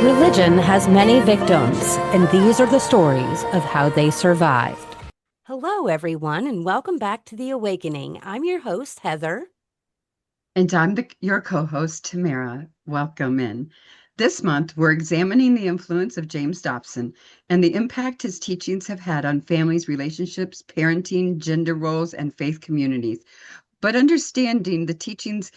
Religion has many victims, and these are the stories of how they survived. Hello, everyone, and welcome back to The Awakening. I'm your host, Heather. And I'm your co-host, Tamara. Welcome in. This month, we're examining the influence of James Dobson and the impact his teachings have had on families, relationships, parenting, gender roles, and faith communities. But understanding the teachings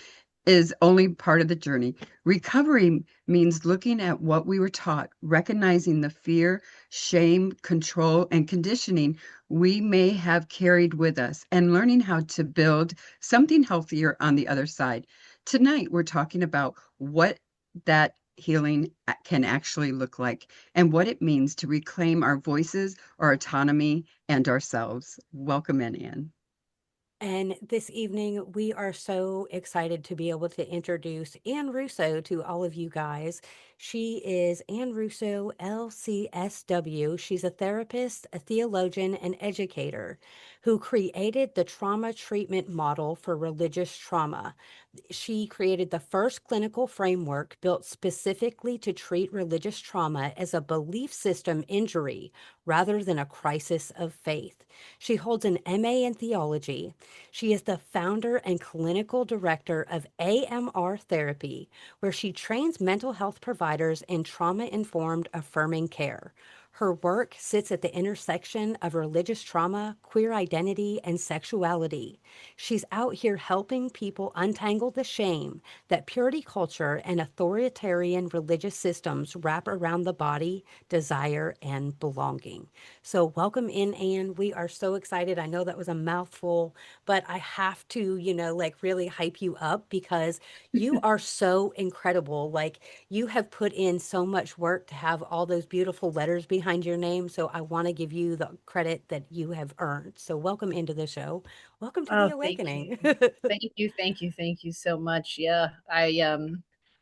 is only part of the journey. Recovery means looking at what we were taught, recognizing the fear, shame, control, and conditioning we may have carried with us, and learning how to build something healthier on the other side. Tonight, we're talking about what that healing can actually look like and what it means to reclaim our voices, our autonomy, and ourselves. Welcome in, Anne. And this evening, we are so excited to be able to introduce Anne Russo to all of you guys. She is Anne Russo, LCSW. She's a therapist, a theologian, and educator who created the trauma treatment model for religious trauma. She created the first clinical framework built specifically to treat religious trauma as a belief system injury rather than a crisis of faith. She holds an MA in theology. She is the founder and clinical director of AMR Therapy, where she trains mental health providers in trauma informed affirming care. Her work sits at the intersection of religious trauma, queer identity, and sexuality. She's out here helping people untangle the shame that purity culture and authoritarian religious systems wrap around the body, desire, and belonging. So, welcome in, Anne. We are so excited. I know that was a mouthful, but I have to, like really hype you up because you are so incredible. Like, you have put in so much work to have all those beautiful letters behind your name. So, I want to give you the credit that you have earned. So, welcome into the show. Welcome to the Oh, thank awakening. you. Thank you so much. Yeah.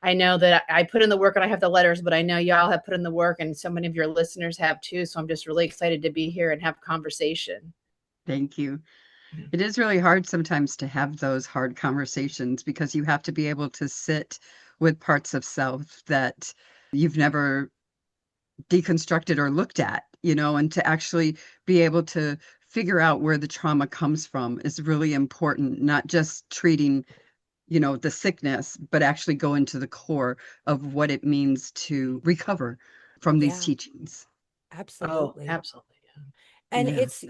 I know that I put in the work and I have the letters, but I know y'all have put in the work and so many of your listeners have too. So I'm just really excited to be here and have a conversation. Thank you. It is really hard sometimes to have those hard conversations because you have to be able to sit with parts of self that you've never deconstructed or looked at, and to actually be able to figure out where the trauma comes from is really important, not just treating, the sickness, but actually go into the core of what it means to recover from these Yeah, teachings. Oh, absolutely. absolutely. And Yeah. it's,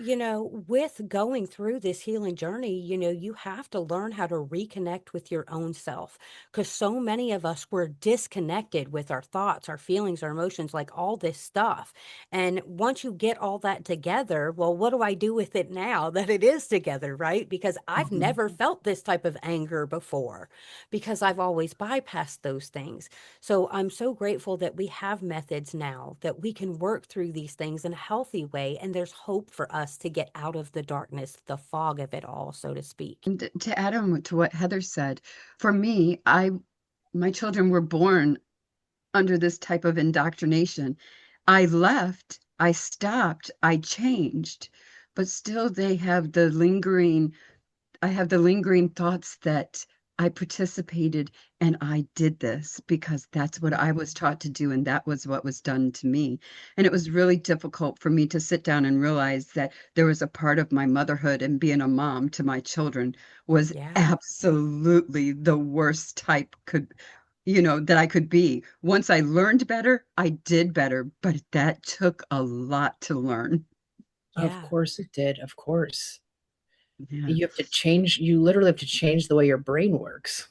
with going through this healing journey, you have to learn how to reconnect with your own self. Because so many of us were disconnected with our thoughts, our feelings, our emotions, like all this stuff. And once you get all that together, well, what do I do with it now that it is together, right? Because I've Mhm. never felt this type of anger before because I've always bypassed those things. So I'm so grateful that we have methods now that we can work through these things in a healthy way. And there's hope for us to get out of the darkness, the fog of it all, so to speak. And to add on to what Heather said, for me, my children were born under this type of indoctrination. I left, I stopped, I changed, but still I have the lingering thoughts that I participated and I did this because that's what I was taught to do and that was what was done to me. And it was really difficult for me to sit down and realize that there was a part of my motherhood and being a mom to my children was Yeah. absolutely the worst type that I could be. Once I learned better, I did better, but that took a lot to learn. Of Yeah. course it did. Of course. Yeah. You literally have to change the way your brain works.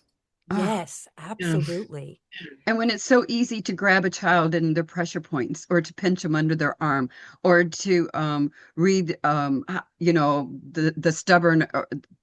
Oh, Yes, Yeah. absolutely. and when it's so easy to grab a child in their pressure points or to pinch them under their arm or to read the stubborn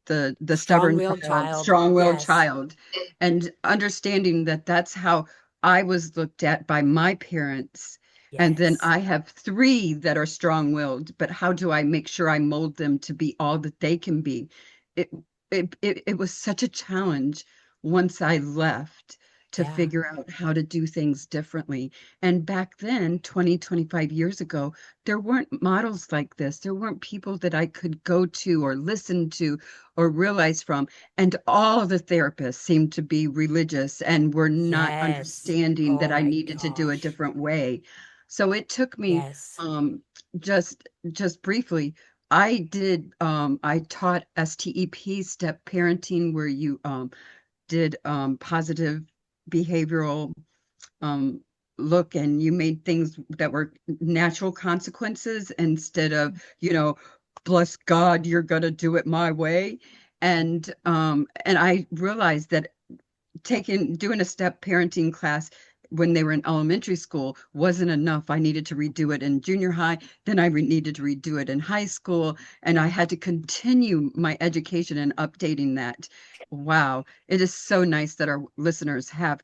the Strong stubborn willed child, child. strong-willed Yes. child, and understanding that that's how I was looked at by my parents. And then Yes. I have three that are strong-willed, but how do I make sure I mold them to be all that they can be? It it was such a challenge once I left, to Yeah. figure out how to do things differently. And back then, 20, 25 years ago, there weren't models like this. There weren't people that I could go to or listen to or realize from. And all the therapists seemed to be religious and were not Yes. understanding Oh that I my needed to do a gosh. different way. So it took me Yes. just briefly. I taught STEP, step parenting, where you did positive behavioral um, look, and you made things that were natural consequences instead of, bless God, you're gonna do it my way. And I realized that doing a step parenting class when they were in elementary school wasn't enough. I needed to redo it in junior high, then needed to redo it in high school, and I had to continue my education and updating that. Wow, it is so nice that our listeners have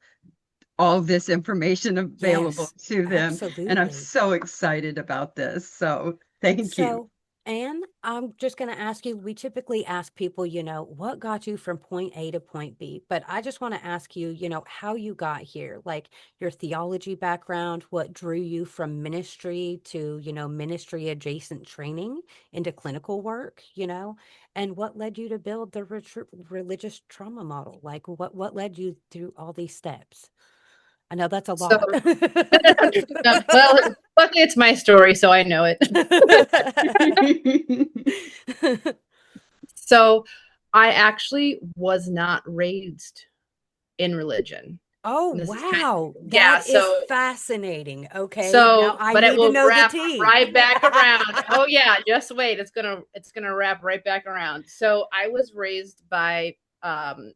all this information available Yes. to them, and I'm Absolutely. so excited about this. So, thank you. So, Anne, I'm just going to ask you, we typically ask people, what got you from point A to point B? But I just want to ask you, how you got here, like your theology background, what drew you from ministry to, ministry adjacent training into clinical work, and what led you to build the religious trauma model? Like what led you through all these steps? I know that's a So, lot. well, luckily it's my story, so I know it. So, I actually was not raised in religion. Oh, And this is kind wow. of, yeah, That is so fascinating. Okay. Now I but it need to will know the wrap tea. right back around. Oh yeah, just wait. It's gonna wrap right back around. So I was raised by um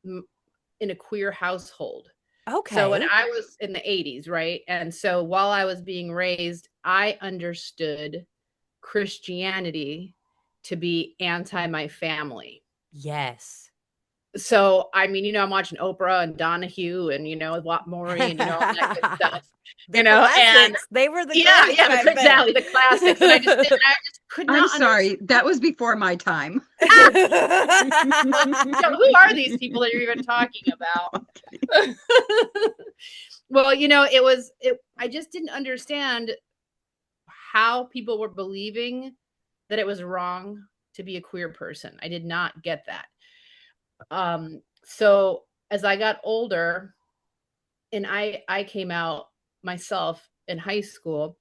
in a queer household. So when Okay. I was in the 80s, right? And so while I was being raised, I understood Christianity to be anti my family. Yes. So I mean, I'm watching Oprah and Donahue and Watt Maury and all that good stuff. The And classics. They were the yeah, greats yeah, back then. exactly, the classics. And I just could I'm not sorry, understand. that was before my time. Who are these people that you're even talking about? Well, I just didn't understand how people were believing that it was wrong to be a queer person. I did not get that. So as I got older and I came out myself in high school,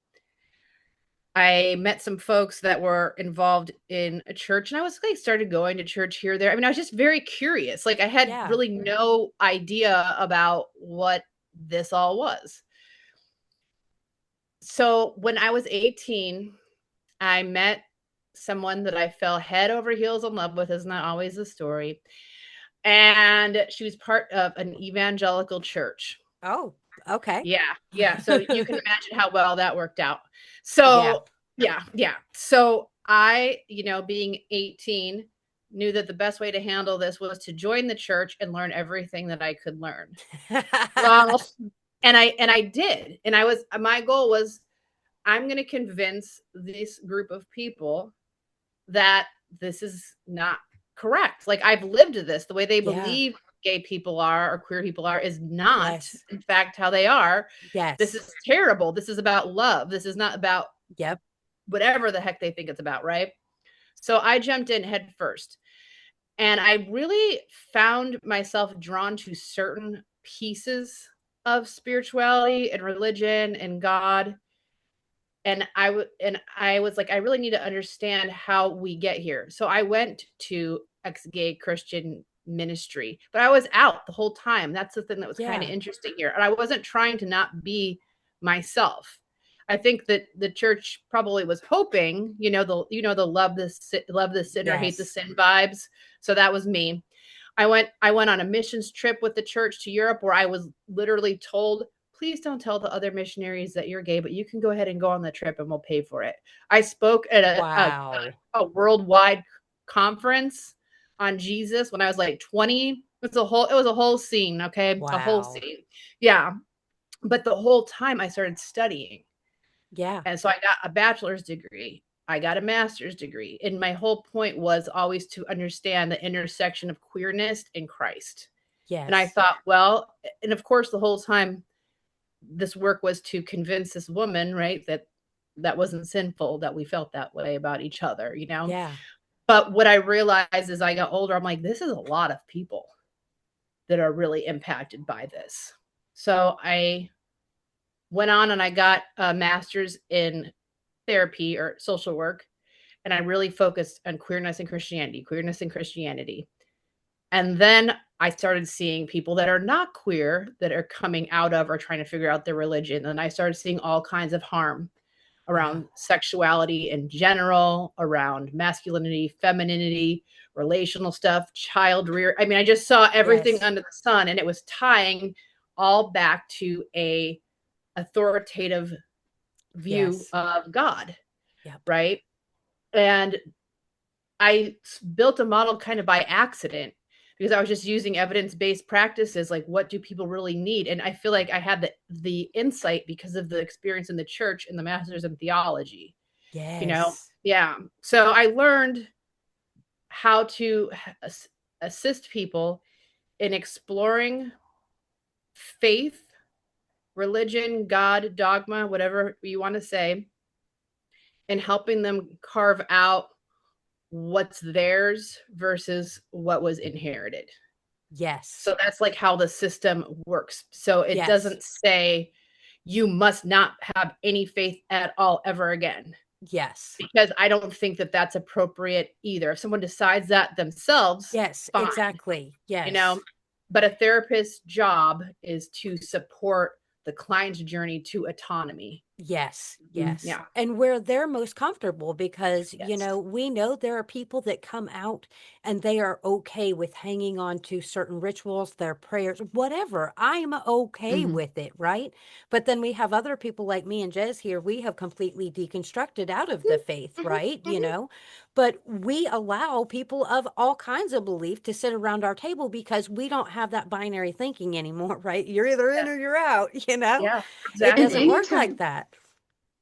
I met some folks that were involved in a church, and I was like started going to church here or there. I mean, I was just very curious. Like I had Yeah. really no idea about what this all was. So when I was 18, I met someone that I fell head over heels in love with. Is not always the story. And she was part of an evangelical church. Oh, okay. Yeah, yeah. So you can imagine how well that worked out. Yeah. So yeah, yeah. So I, being 18, knew that the best way to handle this was to join the church and learn everything that I could learn. Well, and I did. And my goal was I'm going to convince this group of people that this is not correct. Like I've lived this. The way they Yeah. believe gay people are or queer people are is not, Yes. in fact, how they are. This Yes. is terrible. This is about love. This is not about Yep. whatever the heck they think it's about, right? So I jumped in head first. And I really found myself drawn to certain pieces of spirituality and religion and God. And I was like, I really need to understand how we get here. So I went to ex-gay Christian ministry, but I was out the whole time. That's the thing that was kind of Yeah. interesting here. And I wasn't trying to not be myself. I think that the church probably was hoping, the love the sinner, hate the Yes. sin vibes. So that was me. I went on a missions trip with the church to Europe where I was literally told, please don't tell the other missionaries that you're gay, but you can go ahead and go on the trip and we'll pay for it. I spoke at Wow. a worldwide conference on Jesus when I was like 20. It was a whole scene, okay? A whole Wow. scene. Yeah. But the whole time I started studying. Yeah. And so I got a bachelor's degree. I got a master's degree. And my whole point was always to understand the intersection of queerness and Christ. And I Yes. thought, well, and of course, the whole time this work was to convince this woman, right, that that wasn't sinful, that we felt that way about each other, you know? Yeah. But what I realized as I got older, I'm like, this is a lot of people that are really impacted by this. So I went on and I got a master's in therapy or social work. And I really focused on queerness and Christianity, queerness and Christianity. And then I started seeing people that are not queer that are coming out of or trying to figure out their religion. And I started seeing all kinds of harm Yeah. around sexuality in general, around masculinity, femininity, relational stuff, child rear. I mean, I just saw everything Yes. under the sun, and it was tying all back to a authoritative view Yes. of God, Yep. right? And I built a model kind of by accident because I was just using evidence-based practices like what do people really need, and I feel like I had the insight because of the experience in the church and the masters in theology, you know. Yes. Yeah, so I learned how to assist people in exploring faith, religion, God, dogma, whatever you want to say, and helping them carve out what's theirs versus what was inherited. Yes. So that's like how the system works. So it Yes. doesn't say you must not have any faith at all ever again, Yes. because I don't think that that's appropriate either. If someone decides that themselves, Yes. fine, Exactly. you know. Yes. But a therapist's job is to support the client's journey to autonomy. Yes, Mhm. yes. Yeah. And where they're most comfortable because, Yes. we know there are people that come out and they are okay with hanging on to certain rituals, their prayers, whatever. I'm okay Mhm. with it, right? But then we have other people like me and Jez here. We have completely deconstructed out of the faith, Mm-hmm, right? mm-hmm. But we allow people of all kinds of belief to sit around our table because we don't have that binary thinking anymore, right? You're either in Yeah. or you're out. Yeah. It And doesn't Exactly. work like anytime, that.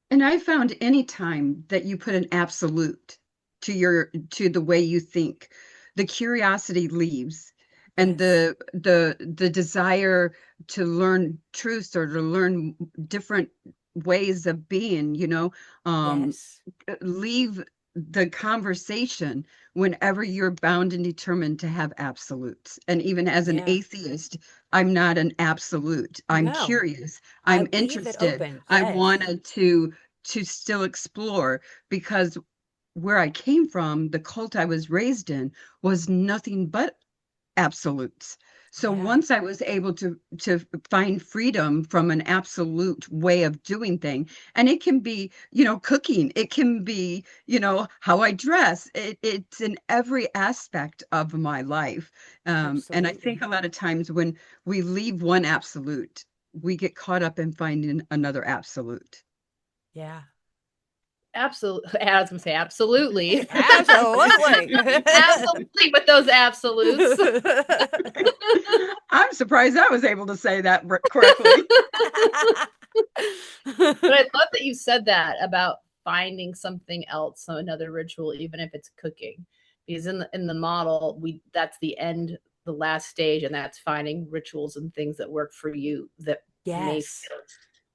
and I found any time that you put an absolute to the way you think, the curiosity leaves, and Yes. the desire to learn truths or to learn different ways of being, um, Yes. leave the conversation whenever you're bound and determined to have absolutes. And even as an Yeah. atheist, I'm not an absolute. I'm No. curious. I I'm leave it interested. open. I Yes. wanted to still explore because where I came from, the cult I was raised in was nothing but absolutes. So Yeah. once I was able to find freedom from an absolute way of doing thing, and it can be, cooking, it can be, how I dress. It's in every aspect of my life. And I think Absolutely. a lot of times when we leave one absolute, we get caught up in finding another absolute. Yeah. Absolutely. I was going to say absolutely. Absolutely. Absolutely with those absolutes. I'm surprised I was able to say that correctly. But I love that you said that about finding something else, so another ritual, even if it's cooking. Because in the model, that's the end, the last stage, and that's finding rituals and things that work for you that may Yes. feel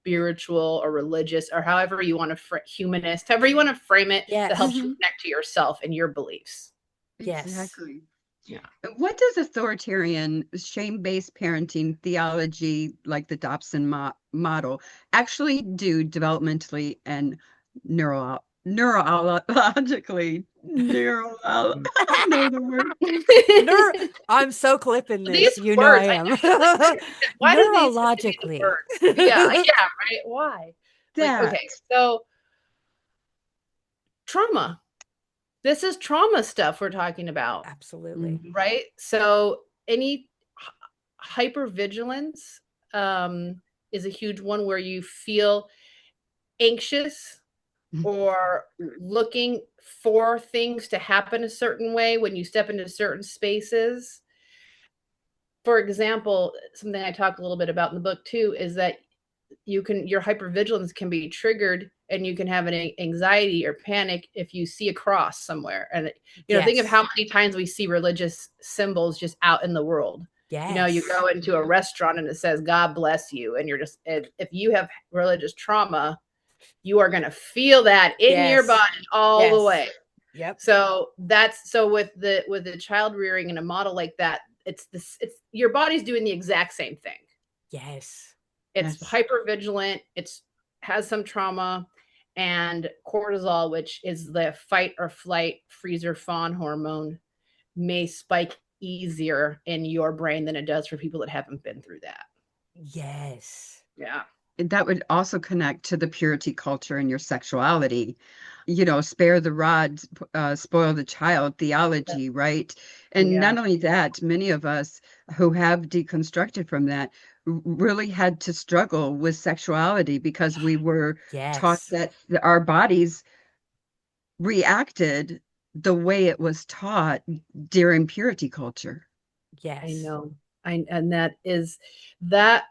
spiritual or religious or however you want to humanist, however you want to frame it, that Yes. helps you Mhm. connect to yourself and your beliefs. Yes. Exactly. Yeah. What does authoritarian, shame-based parenting theology, like the Dobson model, actually do developmentally and neurologically? I don't know the word. Neuro- I'm so clipping this. These You know I words, I am. know you like why do these have to be the Neurologically. words? Yeah, yeah, right. Why? Like, That. okay, so trauma. This is trauma stuff we're talking about, Absolutely. Mhm. right? So any hypervigilance is a huge one where you feel anxious or looking for things to happen a certain way when you step into certain spaces. For example, something I talk a little bit about in the book too is that your hypervigilance can be triggered and you can have an anxiety or panic if you see a cross somewhere. And think of Yes. how many times we see religious symbols just out in the world. You know, you Yes. go into a restaurant and it says God bless you, and you're just, if you have religious trauma, you are going to feel that in your Yes. body all the Yes. way. Yep. So that's, so with the child rearing in a model like that, it's this, it's your body's doing the exact same thing. Yes. It's Yes. hyper vigilant, it's has some trauma, and cortisol, which is the fight or flight, freeze or fawn hormone, may spike easier in your brain than it does for people that haven't been through that. Yes. Yeah. That would also connect to the purity culture and your sexuality. Spare the rod, spoil the child theology, right? And Yeah. not only that, many of us who have deconstructed from that really had to struggle with sexuality because we were taught Yes. that our bodies reacted the way it was taught during purity culture. I Yes. know. And that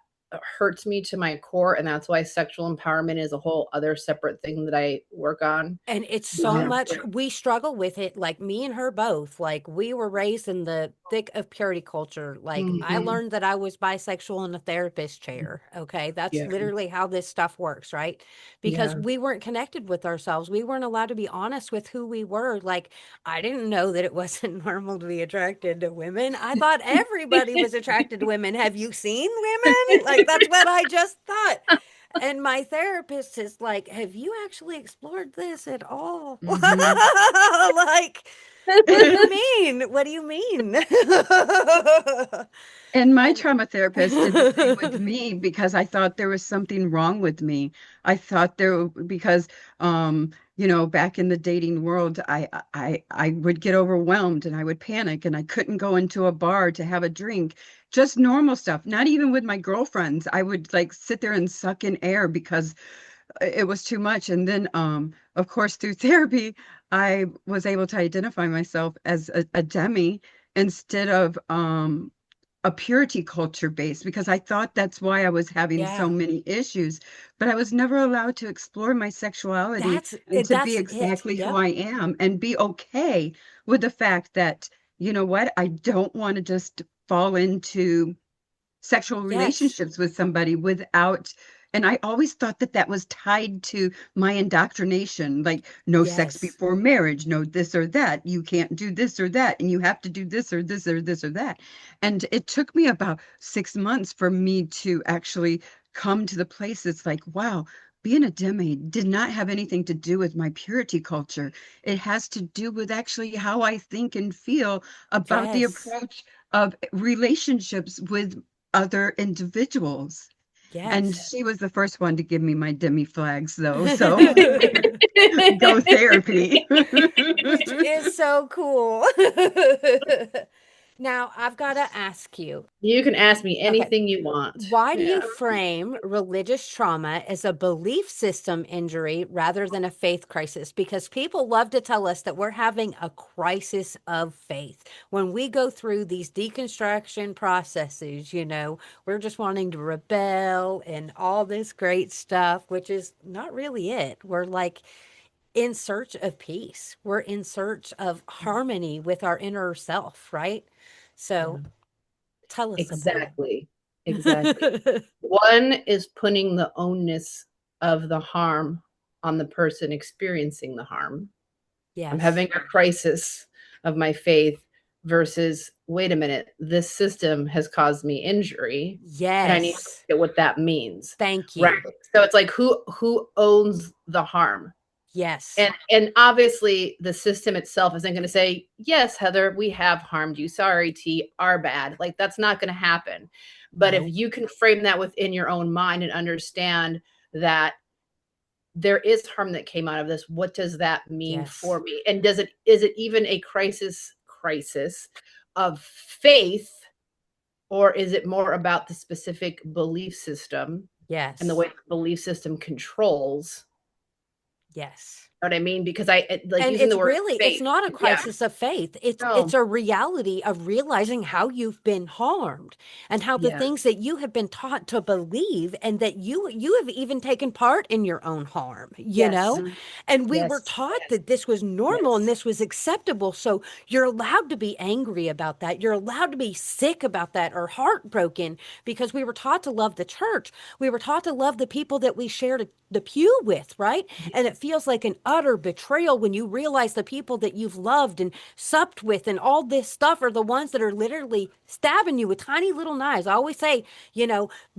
hurts me to my core. And that's why sexual empowerment is a whole other separate thing that I work on. And it's so Yeah. much, we struggle with it, like me and her both. Like we were raised in the thick of purity culture. Like I Mhm. learned that I was bisexual in a therapist chair. Okay. That's Yeah. literally how this stuff works, right? Because Yeah. we weren't connected with ourselves. We weren't allowed to be honest with who we were. Like I didn't know that it wasn't normal to be attracted to women. I thought everybody was attracted to women. Have you seen women? Like that's what I just thought. And my therapist is like, "Have you actually explored this at all?" Hmm. Like, what do you mean? What do you mean? And my And trauma therapist did the same with me because I thought there was something wrong with me. I thought because back in the dating world, I would get overwhelmed and I would panic and I couldn't go into a bar to have a drink. Just normal stuff, not even with my girlfriends. I would like sit there and suck in air because it was too much. And then of course through therapy, I was able to identify myself as a demi instead of a purity culture base because I thought that's why I was having so yeah, many issues, but I was never allowed to explore my sexuality and to be that's it. exactly who Yep. I am and be okay with the fact that, you know what, I don't want to just fall into sexual Yes. relationships with somebody without. And I always thought that that was tied to my indoctrination, like no sex Yes. before marriage, no this or that, you can't do this or that, and you have to do this or this or this or that. And it took me about 6 months for me to actually come to the place it's like, wow, being a demi did not have anything to do with my purity culture. It has to do with actually how I think and feel about the Yes. approach of relationships with other individuals. And Yes. she was the first one to give me my demi flags, though. So go therapy. Which is so cool. Now, I've got to ask you, You can ask me okay, anything you want. why do Yeah. you frame religious trauma as a belief system injury rather than a faith crisis? Because people love to tell us that we're having a crisis of faith. When we go through these deconstruction processes, we're just wanting to rebel and all this great stuff, which is not really it. We're like in search of peace, we're in search of harmony with our inner self, right? Yeah. So tell us about Exactly. Exactly. it. One is putting the onus of the harm on the person experiencing the harm. I'm Yes. having a crisis of my faith versus, wait a minute, this system has caused me injury and I need to Yes. look at what that means. Thank Right. you. So it's like who owns the harm? Yes. And obviously the system itself isn't going to say, yes, Heather, we have harmed you. Sorry, T, our bad. Like that's not going to happen. But if No. you can frame that within your own mind and understand that there is harm that came out of this, what does that mean Yes. for me? And is it even a crisis of faith, or is it more about the specific belief system and the Yes. way the belief system controls Yes. what I mean? Because like And using the it's word really, it's faith. not a Yeah. crisis of faith. It's No. a reality of realizing how you've been harmed and how the Yeah. things that you have been taught to believe and that you have even taken part in your own harm, you Yes. know? Mhm. And we were Yes. taught that this was normal and Yes. this was acceptable. So you're allowed to be angry about that. You're allowed to be sick about that or heartbroken because we were taught to love the church. We were taught to love the people that we shared the pew with, right? And it feels like an utter betrayal when you realize the people that you've loved and supped with and all this stuff are the ones that are literally stabbing you with tiny little knives. I always say,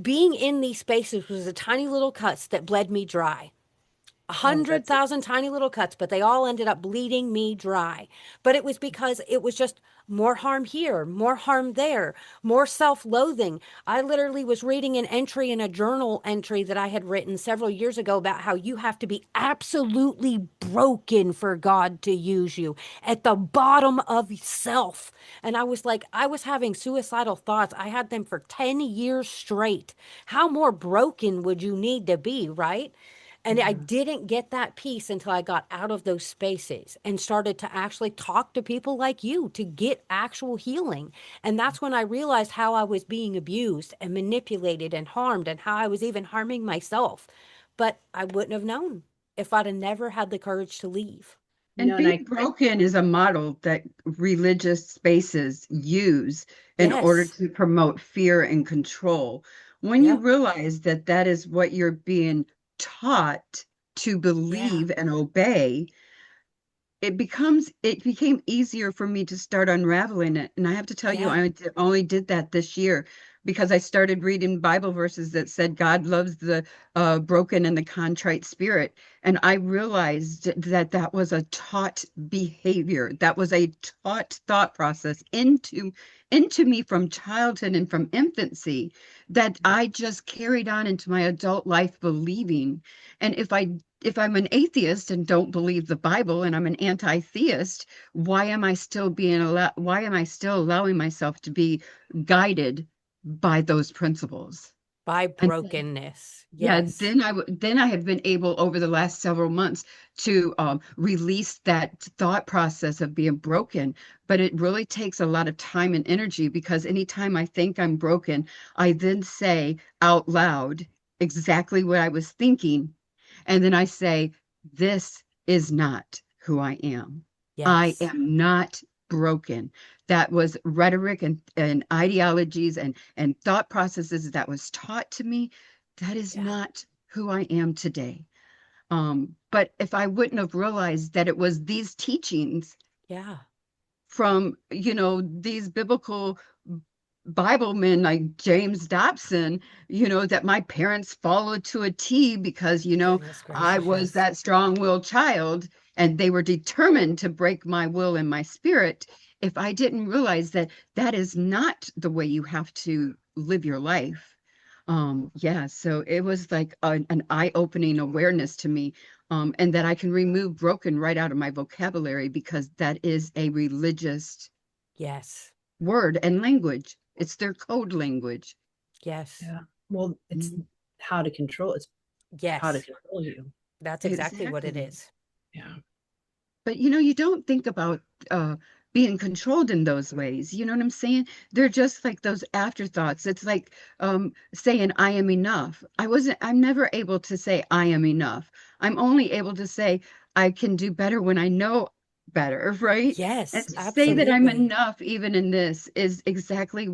being in these spaces was a tiny little cuts that bled me dry. a Oh, hundred that's it. thousand tiny little cuts, but they all ended up bleeding me dry. But it was because it was just more harm here, more harm there, more self loathing. I literally was reading an entry in a journal entry that I had written several years ago about how you have to be absolutely broken for God to use you at the bottom of self. And I was like, I was having suicidal thoughts. I had them for 10 years straight. How more broken would you need to be, right? And I Yeah. didn't get that peace until I got out of those spaces and started to actually talk to people like you to get actual healing. And that's when I realized how I was being abused and manipulated and harmed and how I was even harming myself. But I wouldn't have known if I'd have never had the courage to leave. You And know, and being broken is a model that religious spaces use in order Yes. to promote fear and control. When you Yep. realize that that is what you're being taught to Yeah. believe and obey, it became easier for me to start unraveling it. And I have to tell you, Yeah. only did that this year because I started reading Bible verses that said God loves the broken and the contrite spirit. And I realized that that was a taught behavior. That was a taught thought process into me from childhood and from infancy that I just carried on into my adult life believing. And if I'm an atheist and don't believe the Bible and I'm an anti-theist, why am I still allowing myself to be guided by those principles? By And brokenness. yeah, Yes. then I have been able over the last several months to release that thought process of being broken. But it really takes a lot of time and energy because anytime I think I'm broken, I then say out loud exactly what I was thinking. And then I say, this is not who I am. I Yes. am not broken. That was rhetoric and ideologies and thought processes that was taught to me. That is Yeah. not who I am today. But if I wouldn't have realized that it was these teachings Yeah. from, these biblical Bible men like James Dobson, that my parents followed to a T because, Goodness I gracious. was Yes. that strong-willed child and they were determined to break my will and my spirit. If I didn't realize that that is not the way you have to live your life. Yeah, so it was like an eye-opening awareness to me, and that I can remove broken right out of my vocabulary because that is a religious Yes. word and language. It's their code language. Yes. yeah. Well, it's Mhm. how to control. It's how to Yes. control you. That's exactly what it Exactly. is. Yeah. But you don't think about being controlled in those ways. You know what I'm saying? They're just like those afterthoughts. It's like saying I am enough. I'm never able to say I am enough. I'm only able to say I can do better when I know better, right? And Yes, to say that I'm absolutely. enough even in this is exactly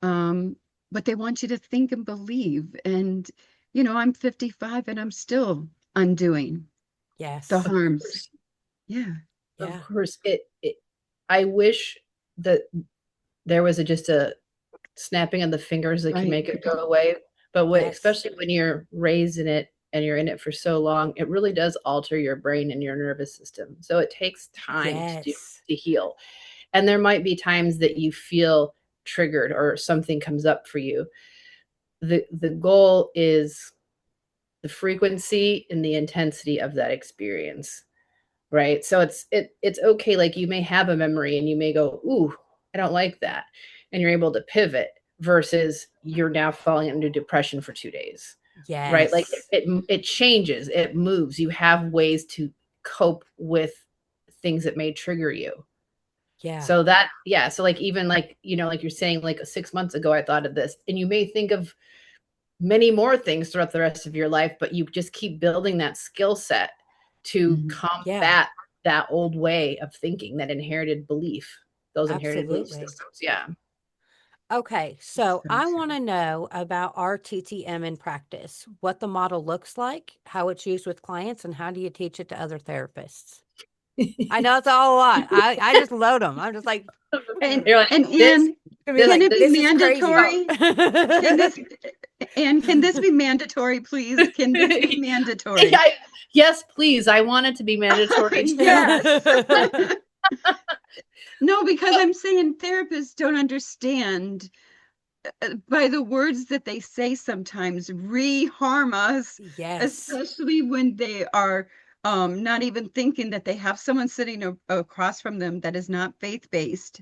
um what they want you to think and believe. And I'm 55 and I'm still undoing the Yes. Of harms. course. Yeah. Of Yeah. course. I wish that there was just a snapping of the fingers that can Right. make it go away. But Yes. especially when you're raised in it and you're in it for so long, it really does alter your brain and your nervous system. So it takes time Yes. to heal. And there might be times that you feel triggered or something comes up for you. The goal is the frequency and the intensity of that experience, right? So it's okay, like you may have a memory and you may go, ooh, I don't like that, and you're able to pivot versus you're now falling into depression for 2 days, right? Like Yes. it changes, it moves, you have ways to cope with things that may trigger you. Yeah. So that, yeah. So like, even like, like you're saying, like 6 months ago, I thought of this, and you may think of many more things throughout the rest of your life, but you just keep building that skill set to Yeah. combat that old way of thinking, that inherited belief, those inherited belief Absolutely. systems. Yeah. Okay, so I want to know about RTTM in practice, what the model looks like, how it's used with clients, and how do you teach it to other therapists? I know it's all a lot. I just load them. I'm just like, And You're like, and this, Anne, I mean, this, can like it be this this. is crazy. Oh. mandatory? Can this Anne, can this be mandatory, please? Can this be mandatory? Yes, please. I want it to be mandatory. Yes. No, because I'm saying therapists don't understand by the words that they say sometimes re-harm us, Yes. especially when they are not even thinking that they have someone sitting across from them that is not faith-based,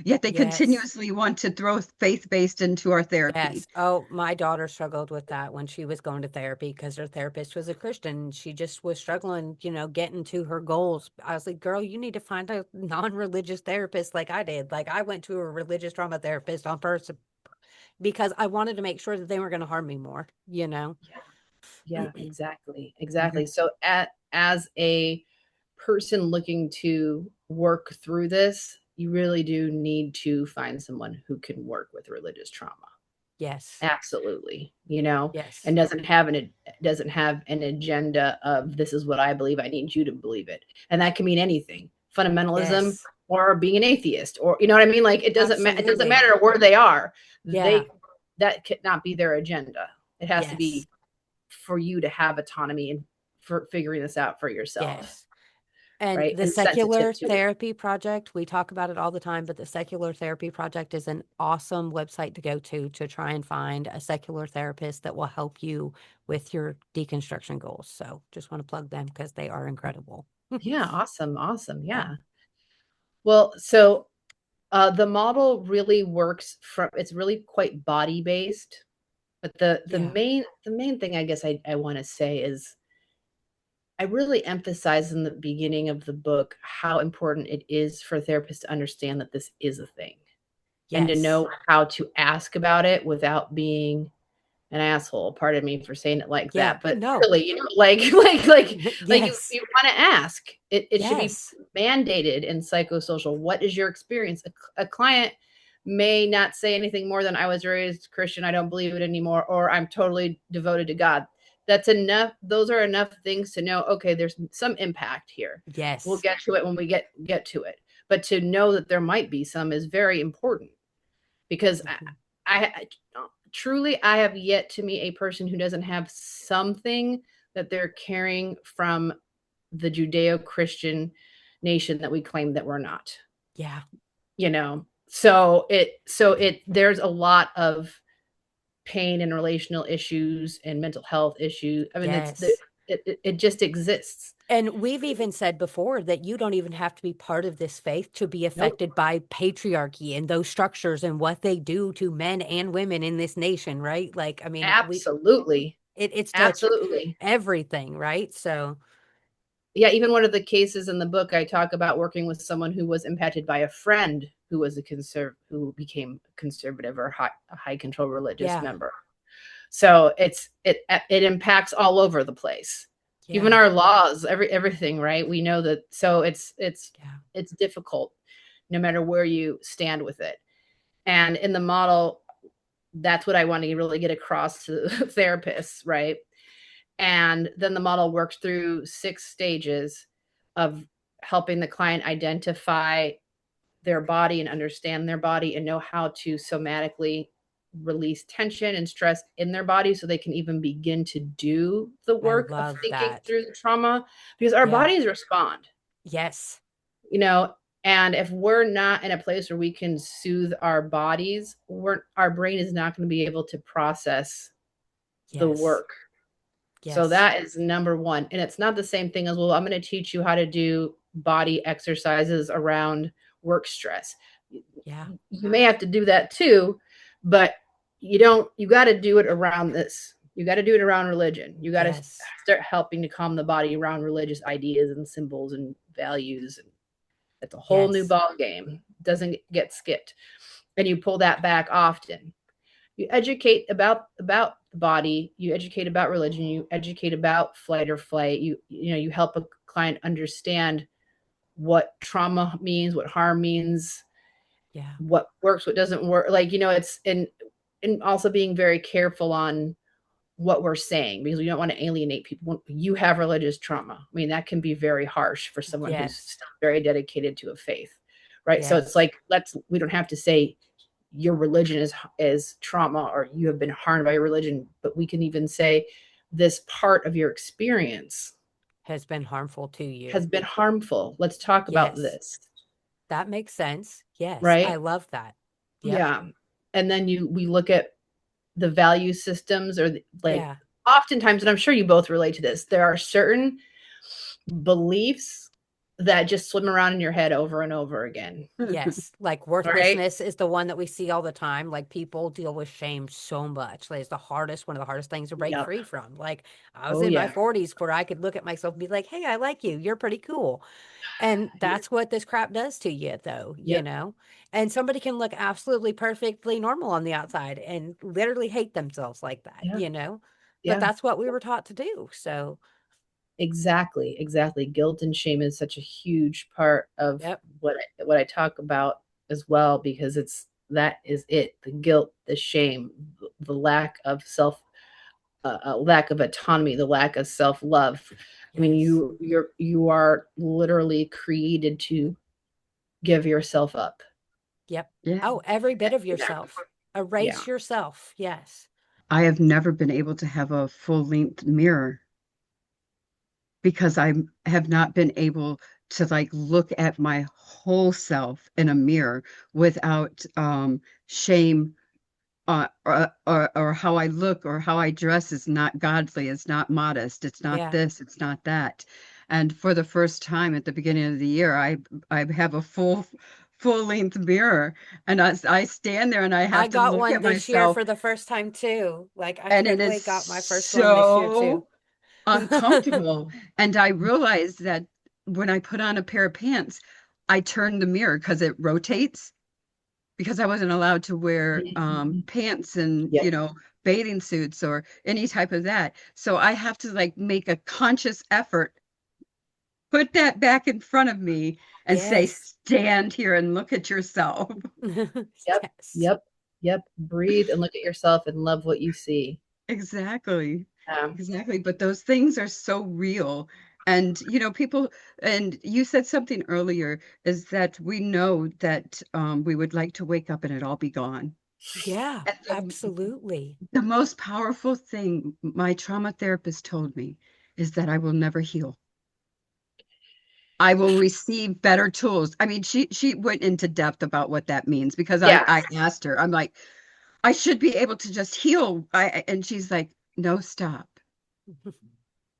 yet they Yes. continuously want to throw faith-based into our therapy. Yes. Oh, my daughter struggled with that when she was going to therapy because her therapist was a Christian. She just was struggling, getting to her goals. I was like, girl, you need to find a non-religious therapist like I did. Like I went to a religious trauma therapist on purpose because I wanted to make sure that they weren't going to harm me more, Yeah, exactly. Yeah. Exactly. So as a person looking to work through this, you really do need to find someone who can work with religious trauma. Yes. Absolutely. Yes. And doesn't have an agenda of, this is what I believe, I need you to believe it. And that can mean anything. Fundamentalism, Yes. or being an atheist, or you know what I mean? Like it doesn't Absolutely. matter where they are. Yeah. That could not be their agenda. It has to Yes. be for you to have autonomy and for figuring this out for yourself, Yes. And right? the And sensitive Secular to it. Therapy Project, we talk about it all the time, but the Secular Therapy Project is an awesome website to go to try and find a secular therapist that will help you with your deconstruction goals. So just want to plug them because they are incredible. Yeah, awesome, awesome. Yeah. Yeah. Well, so the model really works from, it's really quite body based, but Yeah. the main thing I guess I want to say is, I really emphasize in the beginning of the book how important it is for therapists to understand that this is a thing, and to Yes. know how to ask about it without being an asshole. Pardon me for saying it like Yeah. that, but No. really, like Yes. you want to ask. It should be Yes. mandated in psychosocial. What is your experience? A client may not say anything more than, I was raised Christian, I don't believe it anymore, or I'm totally devoted to God. That's enough. Those are enough things to know, okay, there's some impact here. We'll Yes. get to it when we get to it. But to know that there might be some is very important, because Mhm. I truly, I have yet to meet a person who doesn't have something that they're carrying from the Judeo-Christian nation that we claim that we're not. Yeah. So it there's a lot of pain and relational issues and mental health issues. I mean, Yes. it just exists. And we've even said before that you don't even have to be part of this faith to be Nope. affected by patriarchy and those structures and what they do to men and women in this nation, right? Like, I mean, Absolutely. it's touched Absolutely. everything, right? So, Yeah, even one of the cases in the book, I talk about working with someone who was impacted by a friend who was who became conservative, or a high control religious yeah, member. So it impacts all over the place, even yeah, our laws, everything, right? We know that. So yeah, it's difficult no matter where you stand with it. And in the model, that's what I want to really get across to therapists, right? And then the model works through 6 stages of helping the client identify their body and understand their body, and know how to somatically release tension and stress in their body, so they can even begin to do the I work of love thinking that. through the trauma, because our Yeah, bodies respond, yes, you know and if we're not in a place where we can soothe our bodies, our brain is not going to be able to process the yes, work. So yes, that is number one. And it's not the same thing as, well, I'm going to teach you how to do body exercises around work stress. yeah, You may have to do that too, but you got to do it around this. You got to do it around religion. You got to Yes. start helping to calm the body around religious ideas and symbols and values. And it's a whole new Yes. ball game. Doesn't get skipped. And you pull that back often. You educate about the body, you educate about religion, you educate about flight or flight. You help a client understand what trauma means, what harm means, Yeah. what works, what doesn't work. Like, it's and also being very careful on what we're saying, because we don't want to alienate people. When you have religious trauma, I mean, that can be very harsh for someone who's Yes. still very dedicated to a faith, right? So it's Yes. like, we don't have to say your religion is trauma, or you have been harmed by your religion, but we can even say this part of your experience Has been harmful to you. has been harmful. Let's talk about Yes. this, That makes sense. Yes. I right? love that. Yep. Yeah. And then we look at the value systems, or like, Yeah. oftentimes, and I'm sure you both relate to this, there are certain beliefs that just swim around in your head over and over again. Yes, like Right? worthlessness is the one that we see all the time. Like people deal with shame so much. Like it's one of the hardest things to break Yep. free from. Like I was Oh in my yeah. 40s where I could look at myself and be like, "Hey, I like you. You're pretty cool." And that's what this crap does to you, though, Yep. And somebody can look absolutely perfectly normal on the outside and literally hate themselves like Yeah. that. But Yeah. that's what we were taught to do. So, Exactly. Exactly. Guilt and shame is such a huge part of yep, what I talk about as well, because that is it, the guilt, the shame, the lack of lack of autonomy, the lack of self-love. I mean, yes, you are literally created to give yourself up. yep. Yeah. Oh, every bit of yourself. Yeah. Erase yourself. Yes. I have never been able to have a full-length mirror because I have not been able to like look at my whole self in a mirror without shame, or how I look or how I dress is not godly, it's not modest, it's not Yeah. this, it's not that. And for the first time at the beginning of the year, I have a full length mirror, and I stand there and I I have to got look one at this year myself, for the first time too. Like I and it is totally got my first one this year too. so uncomfortable. And I realized that when I put on a pair of pants, I turn the mirror because it rotates, because I wasn't allowed to wear Mhm. pants and, Yep. bathing suits or any type of that. So I have to like make a conscious effort, put that back in front of me and say, Yes. stand here and look at yourself. Yep. Yes. Yep. Yep. Breathe and look at yourself and love what you see. Exactly. Um, Exactly. But those things are so real. And, people, and you said something earlier, is that we know that we would like to wake up and it all be gone. Yeah, And absolutely. the most powerful thing my trauma therapist told me is that I will never heal. I will receive better tools. I mean, she went into depth about what that means, because yeah. I asked her, I'm like, I should be able to just heal. And she's like, no, stop.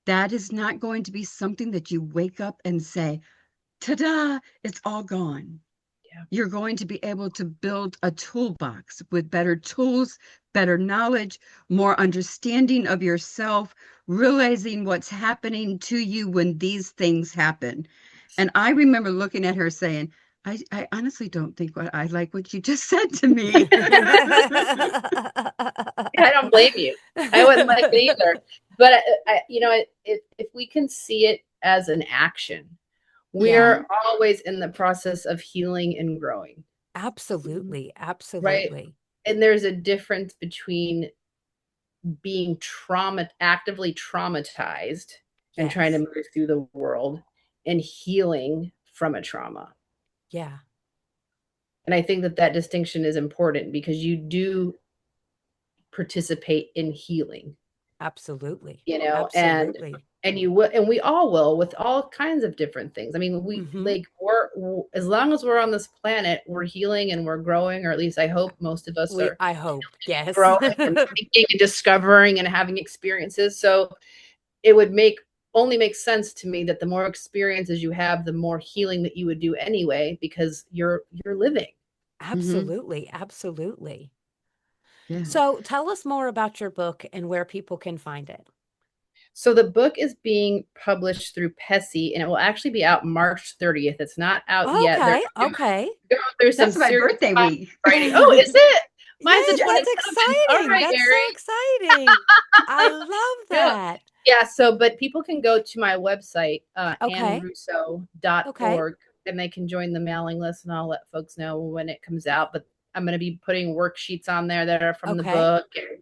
That is not going to be something that you wake up and say, ta-da, it's all gone. Yeah. You're going to be able to build a toolbox with better tools, better knowledge, more understanding of yourself, realizing what's happening to you when these things happen. And I remember looking at her saying, I honestly don't think I like what you just said to me. Yeah, I don't blame you. I wouldn't like it either. But if we can see it as an action, Yeah, we're always in the process of healing and growing, absolutely, right? absolutely. And there's a difference between being actively traumatized and trying to Yes. move through the world, and healing from a trauma. Yeah, And I think that distinction is important, because you do participate in healing, absolutely. you know, and Absolutely. and you will, and we all will, with all kinds of different things. I mean, we Mhm. like we're as long as we're on this planet, we're healing and we're growing, or at least I hope most of us are I hope. Yes. growing and thinking and discovering and having experiences. So it would only make sense to me that the more experiences you have, the more healing that you would do anyway, because you're living. Mhm. Absolutely, absolutely. Yeah. So tell us more about your book and where people can find it. So the book is being published through Pessy, and it will actually be out March 30th. It's not out yet. They're Okay, okay. going through some That's my serious birthday week. writing. Oh, is it? Mine's the Yes, that's 27th. All exciting. right, That's so Gary. exciting. I love Yeah. that. Yeah. So, but people can go to my website, Okay, okay, annrusso.org, and they can join the mailing list, and I'll let folks know when it comes out. But I'm going to be putting worksheets on there that are from the okay. book and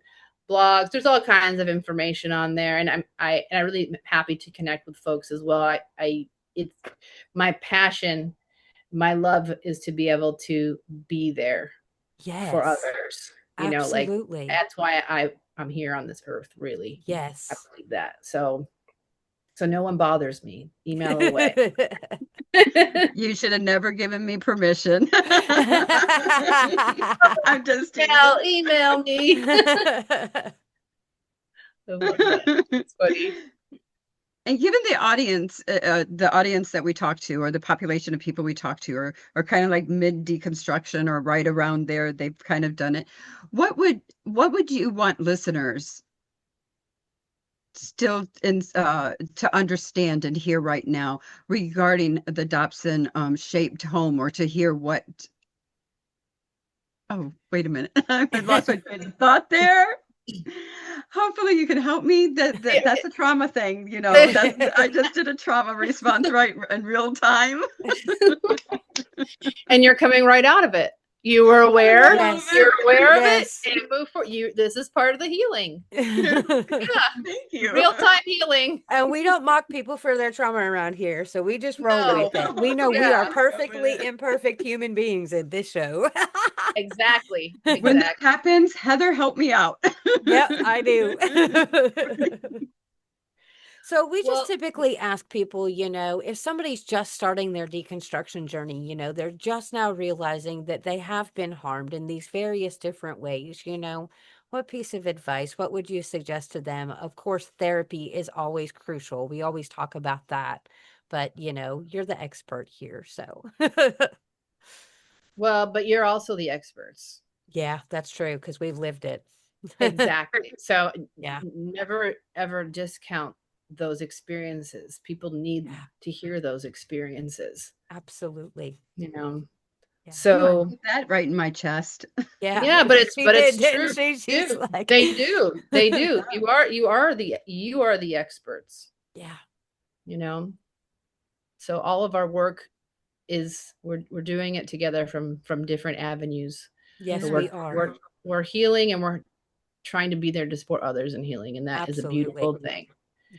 blogs. There's all kinds of information on there, and I really am happy to connect with folks as well. It's my passion, my love is to be able to be there for Yes, others. Like absolutely. that's why I'm here on this earth, really. I Yes. believe that. So no one bothers me. Email away. You should have never given me permission. I'm just teasing. Email me. I love that. It's funny. And given the audience that we talk to, or the population of people we talk to, are kind of like mid deconstruction or right around there, they've kind of done it. What would you want listeners still to understand and hear right now regarding the Dobson shaped home, or to hear what? Oh, wait a minute. I lost my train of thought there. Hopefully you can help me. That's a trauma thing, That's I just did a trauma response right in real time. And you're coming right out of it. You were aware. Yes. You're aware of it, Yes. and you move forward. This is part of the healing. Yeah, Thank you. real time healing. And we don't mock people for their trauma around here, so we just roll No. with it. We know we Yeah. are perfectly imperfect human beings in this show. Exactly. When that happens, Heather, help me out. Yep, I do. So we just Well, typically ask people, if somebody's just starting their deconstruction journey, they're just now realizing that they have been harmed in these various different ways, what piece of advice, what would you suggest to them? Of course, therapy is always crucial. We always talk about that, but you're the expert here, so. well, but you're also the experts. Yeah, that's true, because we've lived it. Exactly. So Yeah. never ever discount those experiences. People need Yeah. to hear those experiences, Absolutely. Oh, I So put that right in my chest. Yeah, but she did, it's didn't true. she? She's like, They do. You are the experts, yeah, So all of our work is we're doing it together from different avenues. yes, So we are. we're healing, and we're trying to be there to support others in healing, and that is a Absolutely. beautiful thing.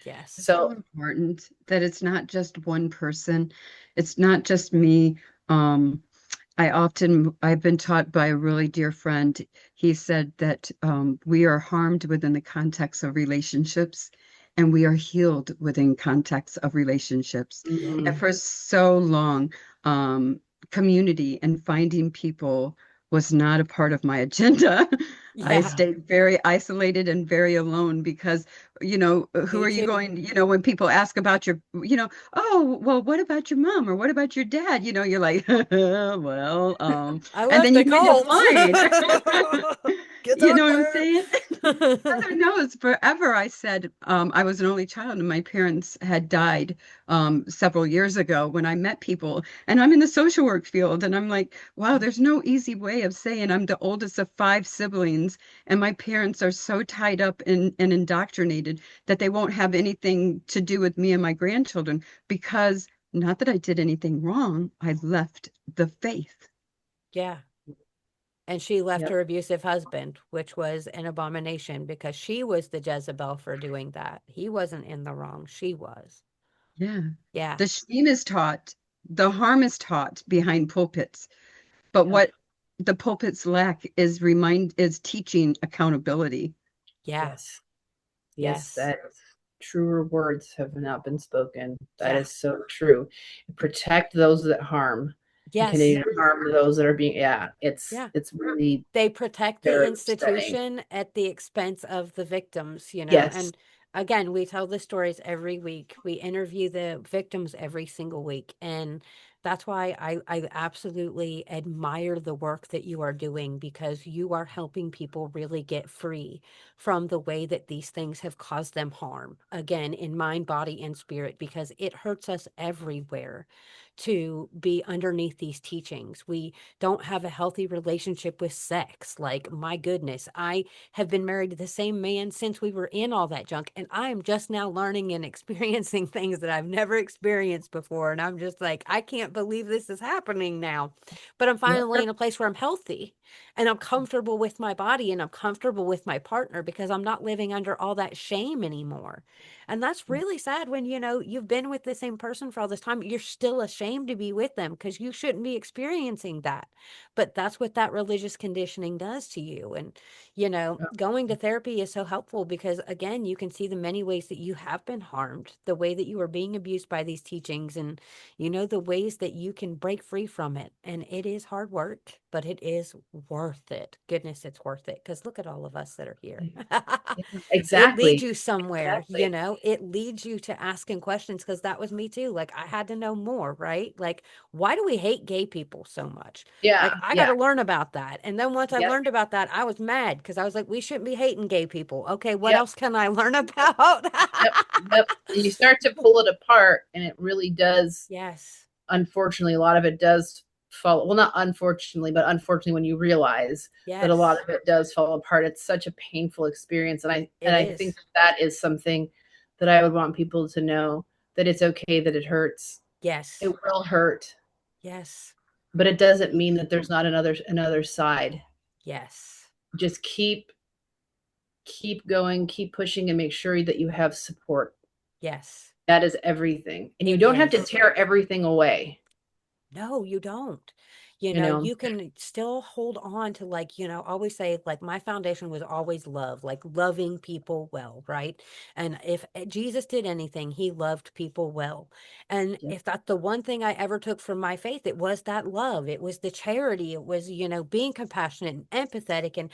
Yes. It's so important that it's not just one person. It's not just me. I've been taught by a really dear friend. He said that we are harmed within the context of relationships, and we are healed within context of relationships. Mhm. And for so long, community and finding people was not a part of my agenda. I Yeah. stayed very isolated and very alone because, who Me are you too. going, when people ask about your, oh, well, what about your mom, or what about your dad? You're like, well, I and left then the you end up cult. lying. Gets You know what I'm saying? awkward. Heather knows forever. I said I was an only child, and my parents had died several years ago when I met people. And I'm in the social work field, and I'm like, wow, there's no easy way of saying I'm the oldest of 5 siblings, and my parents are so tied up and indoctrinated that they won't have anything to do with me and my grandchildren, because not that I did anything wrong, I left the faith. Yeah. And she left Yep. her abusive husband, which was an abomination because she was the Jezebel for doing that. He wasn't in the wrong. She was. Yeah. Yeah. The shame is taught, the harm is taught behind pulpits. But Yep. what the pulpits lack is teaching accountability. Yeah. Yes. Yes. That truer words have not been spoken. That Yeah. is so true. Protect those that harm. Yes. Continue to harm those that are being. Yeah. It's really They protect the very upsetting. institution at the expense of the victims, Yes. And again, we tell the stories every week. We interview the victims every single week. And That's why I absolutely admire the work that you are doing, because you are helping people really get free from the way that these things have caused them harm, again, in mind, body, and spirit, because it hurts us everywhere to be underneath these teachings. We don't have a healthy relationship with sex. Like, my goodness, I have been married to the same man since we were in all that junk, and I am just now learning and experiencing things that I've never experienced before. And I'm just like, I can't believe this is happening now. But I'm finally Yep. in a place where I'm healthy and I'm comfortable with my body and I'm comfortable with my partner, because I'm not living under all that shame anymore. And that's really sad when, you've been with the same person for all this time. You're still ashamed to be with them because you shouldn't be experiencing that. But that's what that religious conditioning does to you. And, going to therapy is so helpful because, again, you can see the many ways that you have been harmed, the way that you are being abused by these teachings, and, the ways that you can break free from it. And it is hard work, but it is worth it. Goodness, it's worth it. Because look at all of us that are here. Yeah, It leads exactly. you somewhere, Exactly. it leads you to asking questions, because that was me too. Like, I had to know more, right? Like, why do we hate gay people so much? Like, Yeah. I got Yeah. to learn about that. And then once I Yep. learned about that, I was mad because I was like, we shouldn't be hating gay people. Okay, what Yep. else can I learn about? Yep. Yep. And you start to pull it apart, and it really does. Yes, Unfortunately, a lot of it does fall. Well, not unfortunately, but unfortunately, when you realize that a lot yes, of it does fall apart, it's such a painful experience. And I it and I think is. that is something that I would want people to know, that it's okay that it hurts. It Yes, will hurt, yes, but it doesn't mean that there's not another side. yes, Just keep going, keep pushing, and make sure that you have support. yes, That is everything. And you it don't have to is. tear everything away, No, you don't. you know. You can still hold on to, like, always say, like, my foundation was always love, like loving people well, right? And if Jesus did anything, he loved people well. And Yep. if that's the one thing I ever took from my faith, it was that love. It was the charity. It was, being compassionate and empathetic and,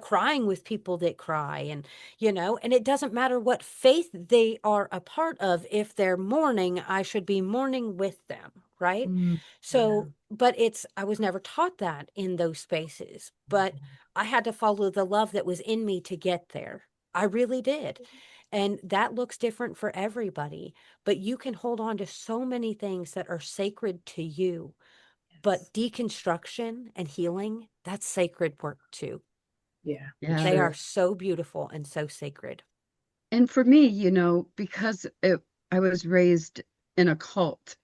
crying with people that cry. And it doesn't matter what faith they are a part of. If they're mourning, I should be mourning with them, right? Yeah. So, but I was never taught that in those spaces, but I had to follow the love that was in me to get there. I really did. And that looks different for everybody, but you can hold on to so many things that are sacred to you. Yes. But deconstruction and healing, that's sacred work too. Yeah, for Yeah. They are sure. so beautiful and so sacred. And for me, because I was raised in a cult,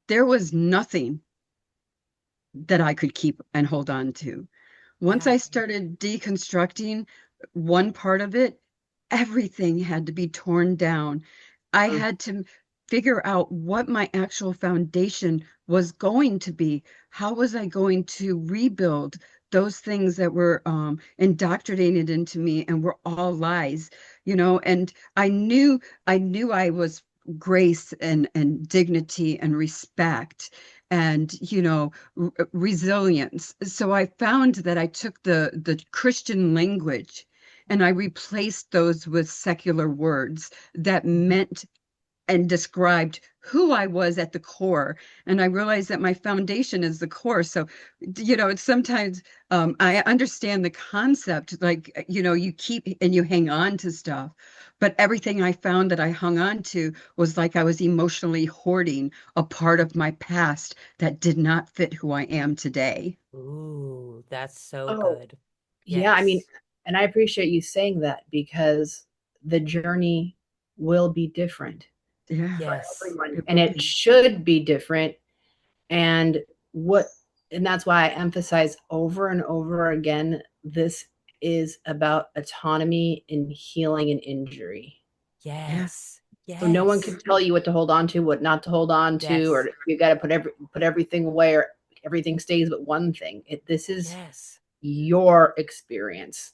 there was nothing that I could keep and hold on to. Once Yeah. I started deconstructing one part of it, everything had to be torn down. I Mm. had to figure out what my actual foundation was going to be. How was I going to rebuild those things that were indoctrinated into me and were all lies, And I knew I was grace and dignity and respect and resilience. So I found that I took the Christian language and I replaced those with secular words that meant and described who I was at the core. And I realized that my foundation is the core. So, it's sometimes I understand the concept, like, you keep and you hang on to stuff. But everything I found that I hung on to was like I was emotionally hoarding a part of my past that did not fit who I am today. Ooh, that's so Oh, good. yeah. I mean, Yes. and I appreciate you saying that, because the journey will be different Yeah, for Yes. everyone, it and will it be. should be different. And what, and that's why I emphasize over and over again, this is about autonomy and healing and injury. Yeah, Yes. So no one Yes. can tell you what to hold on to, what not to hold on to, Yes. or you got to put everything away, or everything stays but one thing. This is Yes. your experience.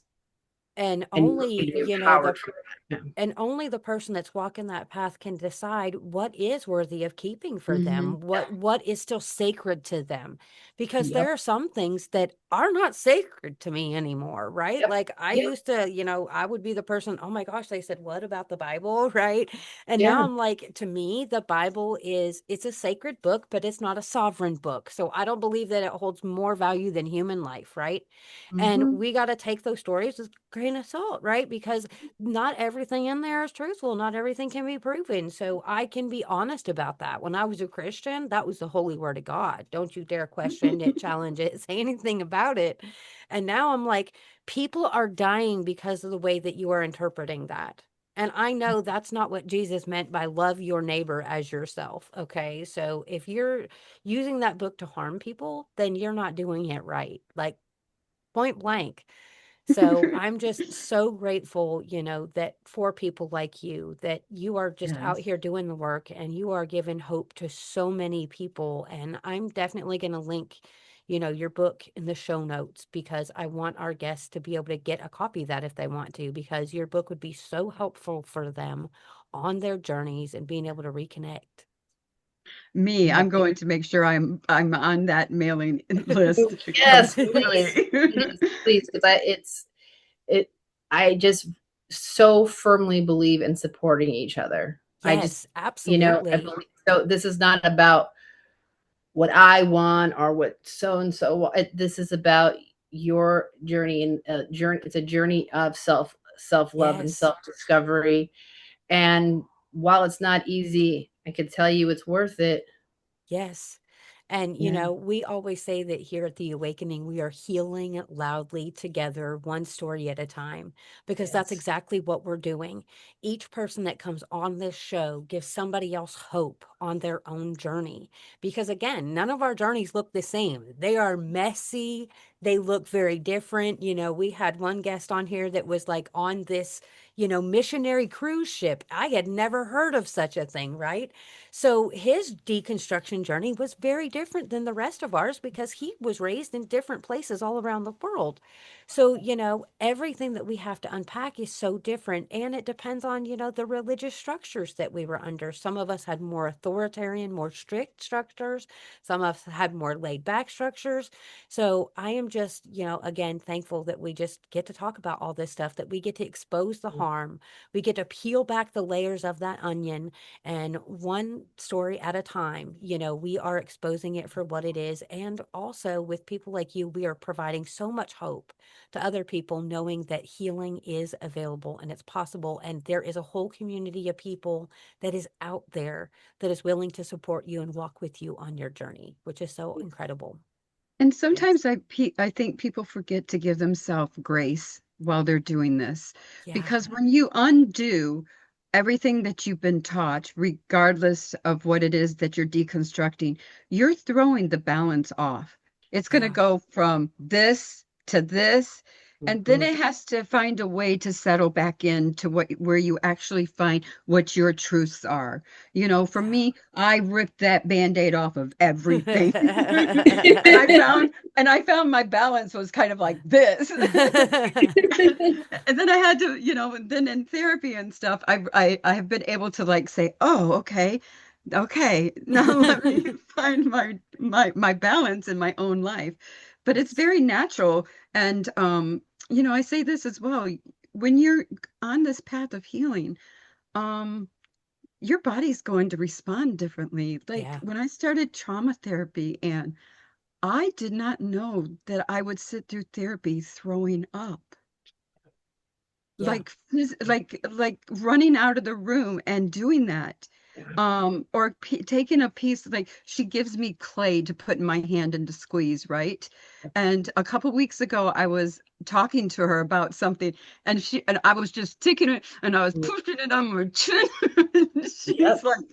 And and only, being you know, empowered for that. and only the person that's walking that path can decide what is worthy of keeping for Hmm. them, what is still sacred to them. Because Yep. there are some things that are not sacred to me anymore, right? Yep. Like I Yep. used to, I would be the person, oh my gosh, they said, what about the Bible, right? And now Yeah. I'm like, to me, the Bible it's a sacred book, but it's not a sovereign book. So I don't believe that it holds more value than human life, right? And Hmm. we got to take those stories with a grain of salt, right? Because not everything in there is truthful. Not everything can be proven. So I can be honest about that. When I was a Christian, that was the holy word of God. Don't you dare question it, challenge it, say anything about it. And now I'm like, people are dying because of the way that you are interpreting that. And I know that's not what Jesus meant by love your neighbor as yourself. Okay. So if you're using that book to harm people, then you're not doing it right. Like point blank. So I'm just so grateful, that for people like you, that you are just out Yes. here doing the work and you are giving hope to so many people. And I'm definitely going to link, your book in the show notes because I want our guests to be able to get a copy of that if they want to, because your book would be so helpful for them on their journeys and being able to reconnect. Me, Yeah. I'm going to make sure I'm on that mailing list Yes, please, completely. please, please, because it I just so firmly believe in supporting each other. I just, Yes, I absolutely. believe so. This is not about what I want or what so and so. This is about your journey and journey. It's a journey of self love and Yes. self discovery. And while it's not easy, I can tell you it's worth it. Yes. And, Yeah. we always say that here at The Awakening, we are healing loudly together, one story at a time, because that's Yes. exactly what we're doing. Each person that comes on this show gives somebody else hope on their own journey. Because again, none of our journeys look the same. They are messy. They look very different. We had one guest on here that was like on this, missionary cruise ship. I had never heard of such a thing, right? So his deconstruction journey was very different than the rest of ours because he was raised in different places all around the world. So, everything that we have to unpack is so different. And it depends on, the religious structures that we were under. Some of us had more authoritarian, more strict structures. Some of us had more laid back structures. So I am just, again, thankful that we just get to talk about all this stuff, that we get to expose the harm. We get to peel back the layers of that onion, and one story at a time, we are exposing it for what it is. And also with people like you, we are providing so much hope to other people, knowing that healing is available and it's possible. And there is a whole community of people that is out there that is willing to support you and walk with you on your journey, which is so incredible. And Yes. sometimes I think people forget to give themselves grace while they're doing this. Yeah. Because when you undo everything that you've been taught, regardless of what it is that you're deconstructing, you're throwing the balance off. It's going to Yeah. go from this to this, and then Mhm. it has to find a way to settle back into where you actually find what your truths are. For Yeah. me, I ripped that band-aid off of everything. And I found my balance was kind of like this. And then I had to, then in therapy and stuff, I have been able to like say, oh, okay, now let me find my balance in my own life. But it's Yes. very natural. And I say this as well. When you're on this path of healing, um, your body's going to respond differently. Like Yeah. when I started trauma therapy, and I did not know that I would sit through therapy throwing up, Yeah. like running out of the room and doing that. Yeah. Or taking a piece, like she gives me clay to put in my hand and to squeeze, right? And a couple weeks ago, I was talking to her about something, and I was just taking it and I was pushing it on my chin. And she's Yep. like,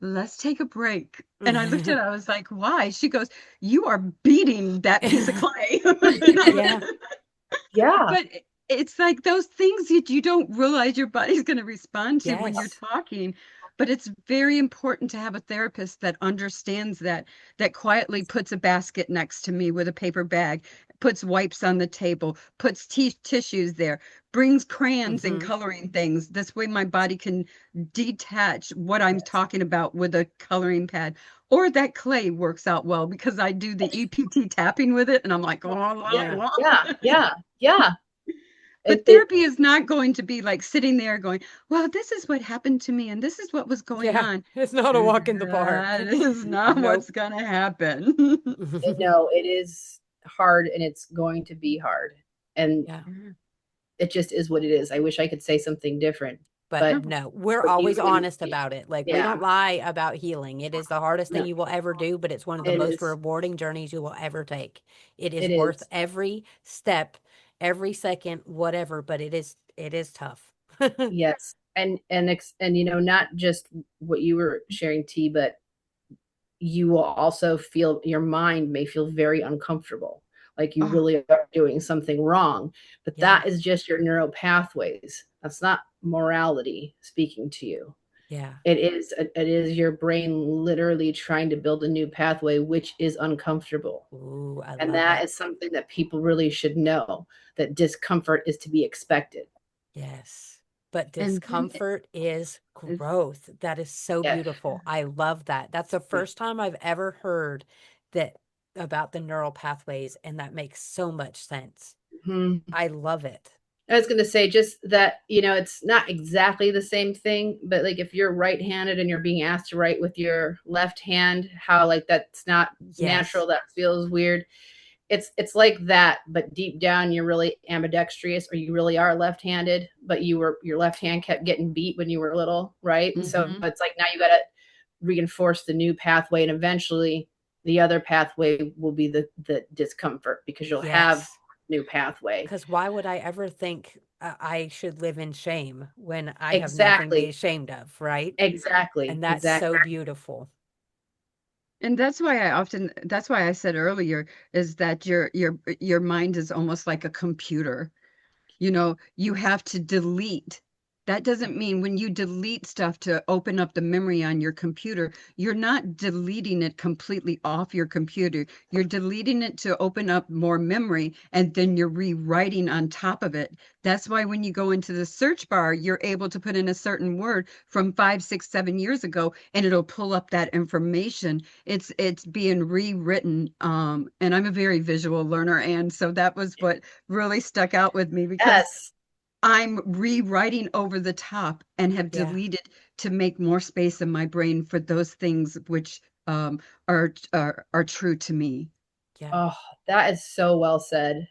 let's take a break. And I looked at her, I was like, why? She goes, you are beating that piece of clay. Yeah. Yeah. But it's like those things that you don't realize your body's going to respond to when you're Yes. talking. But it's very important to have a therapist that understands that quietly puts a basket next to me with a paper bag puts wipes on the table, puts tissues there, brings crayons and Mm-hmm. coloring things. This way my body can detach what I'm Yes. talking about with a coloring pad. Or that clay works out well because I do the EPT tapping with it and I'm like, wah, wah, Yeah. Yeah. wah. Yeah. Yeah. But It therapy is not going to be like sitting there going, well, this is what happened to me and this is what was going Yeah. on. It's not a walk in the park. That is not what's Nope. going to happen. no, it is hard and it's going to be hard. And Yeah. it just is what it is. I wish I could say something different, But but no, we're what you always can, honest about it. Like, we yeah, don't lie about healing. It is the hardest thing no, you will ever do, but it's one of the it most is. rewarding journeys you will ever take. It is It worth is. every step, every second, whatever, but it is tough. Yes. And not just what you were sharing, T, but you will also feel your mind may feel very uncomfortable, like you Oh, really are doing something wrong. But Yeah. that is just your neural pathways. That's not morality speaking to you. Yeah. It is your brain literally trying to build a new pathway, which is uncomfortable. Ooh, I And love that it. is something that people really should know, that discomfort is to be expected. Yes. But and then discomfort is it's, growth. That is so Yeah. beautiful. I love that. That's the first time I've ever heard that about the neural pathways, and that makes so much sense. Mhm. I love it. I was going to say just that, it's not exactly the same thing, but like if you're right-handed and you're being asked to write with your left hand, how like that's not Yes. natural, that feels weird. It's like that, but deep down you're really ambidextrous, or you really are left-handed, but your left hand kept getting beat when you were little, right? So mhm. it's like now you got to reinforce the new pathway, and eventually the other pathway will be the discomfort because you'll have Yes. new pathway. Because why would I ever think I should live in shame when I have nothing to be Exactly. ashamed of, right? Exactly. And that's Exactly. so beautiful. And that's why I said earlier is that your mind is almost like a computer. You have to delete. That doesn't mean when you delete stuff to open up the memory on your computer, you're not deleting it completely off your computer. You're deleting it to open up more memory, and then you're rewriting on top of it. That's why when you go into the search bar, you're able to put in a certain word from 5, 6, 7 years ago, and it'll pull up that information. It's being rewritten. And I'm a very visual learner, and so that was what really stuck out with me because Yes. I'm rewriting over the top and have Yeah. deleted to make more space in my brain for those things which are true to me. Yeah. Oh, that is so well said.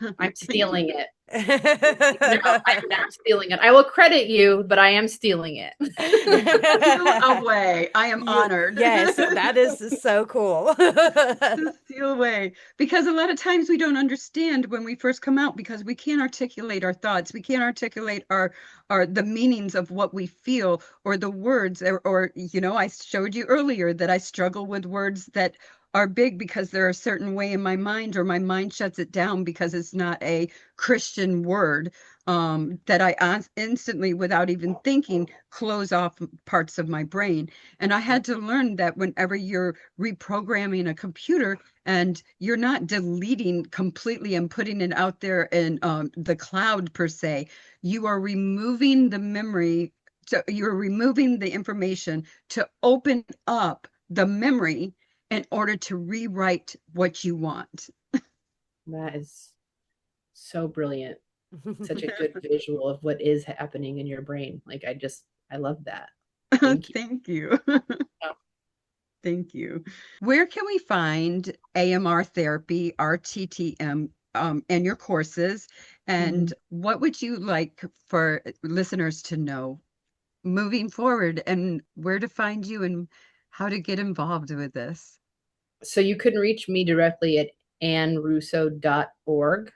I'm Thank you. stealing it. No, I'm not stealing it. I will credit you, but I am stealing it. Steal away. I am honored. Yes, that is so cool. To steal away because a lot of times we don't understand when we first come out because we can't articulate our thoughts, we can't articulate our the meanings of what we feel or the words or I showed you earlier that I struggle with words that are big because they're a certain way in my mind or my mind shuts it down because it's not a Christian word, that I instantly without even thinking close off parts of my brain. And I had to learn that whenever you're reprogramming a computer and you're not deleting completely and putting it out there in the cloud per se, you are removing the memory. So you're removing the information to open up the memory in order to rewrite what you want. That is so brilliant. Such a good visual of what is happening in your brain. Like I love that. Thank you. Thank you. Oh, Thank you. Where can we find AMR therapy, RTTM, and your courses? mhm. And what would you like for listeners to know moving forward and where to find you and how to get involved with this? So you can reach me directly at annrusso.org.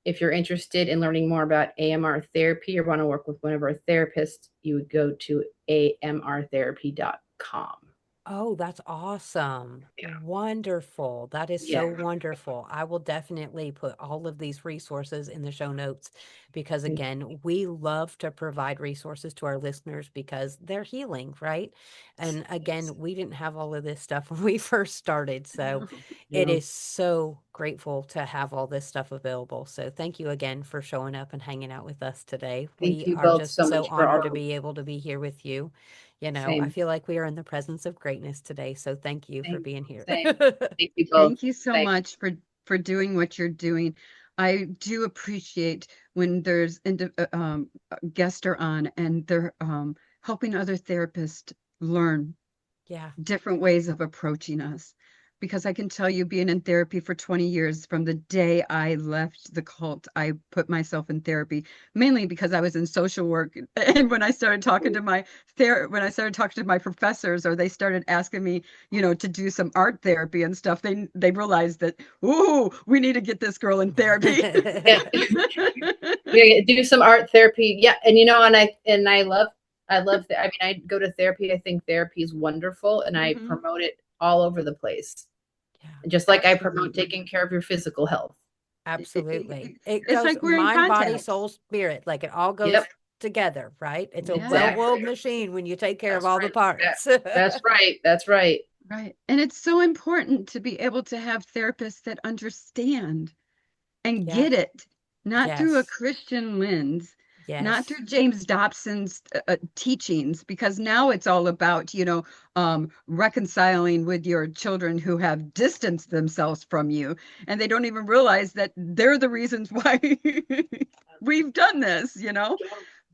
If you're interested in learning more about AMR therapy or want to work with one of our therapists, you would go to amrtherapy.com. Oh, that's awesome. Yeah. Wonderful. That is Yeah. so wonderful. I will definitely put all of these resources in the show notes because again, we love to provide resources to our listeners because they're healing, right? And again, we didn't have all of this stuff when we first started. So it Yeah. is so grateful to have all this stuff available. So thank you again for showing up and hanging out with us today. Thank We you are both just so so much for honored all. to be able to be here with you. You know, I Same. feel like we are in the presence of greatness today. So thank you for Same. being here. Same. Thank you both. Thank you so Thanks. much for doing what you're doing. I do appreciate when there's guests are on and they're helping other therapists learn Yeah. different ways of approaching us. Because I can tell you, being in therapy for 20 years, from the day I left the cult, I put myself in therapy, mainly because I was in social work. And when I started talking to when I started talking to my professors, or they started asking me, to do some art therapy and stuff, they realized that, ooh, we need to get this girl in therapy. Yeah. Yeah, do some art therapy. Yeah, and I love that. I mean, I go to therapy. I think therapy is wonderful, and I Mhm. promote it all over the place. Yeah, Just like I promote Absolutely. taking care of your physical health. absolutely. It It's goes like wearing mind, body, contacts. soul, spirit. Like it all Yep, goes together, right? It's a Yeah. well-oiled exactly. machine when you take care of That's all the right. That, parts. that's right. That's right. Right. And it's so important to be able to have therapists that understand and Yeah. get it, not through a Yes. Christian lens, not Yes. through James Dobson's teachings, because now it's all about, reconciling with your children who have distanced themselves from you. And they don't even realize that they're the reasons why we've done this.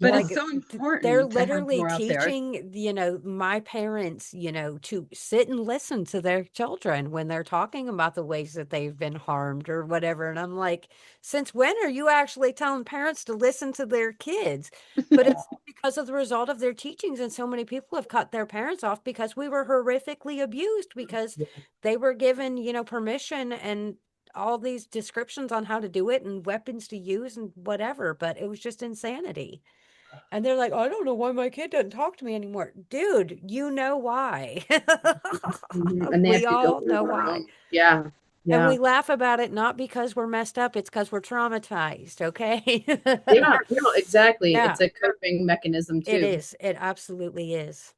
But Yeah. it's Like so they're important to have literally more out there. teaching, my parents, to sit and listen to their children when they're talking about the ways that they've been harmed or whatever. And I'm like, since when are you actually telling parents to listen to their kids? But Yeah. it's because of the result of their teachings. And so many people have cut their parents off because we were horrifically abused because they were given, permission and all these descriptions on how to do it and weapons to use and whatever. But it was just insanity. And they're like, I don't know why my kid doesn't talk to me anymore. Dude, you know why. And they We have to go all through know their why. own. Yeah. And Yeah. we laugh about it not because we're messed up, it's because we're traumatized, okay? Yeah. No, exactly. Yeah, It's a coping mechanism it too. is. It absolutely is.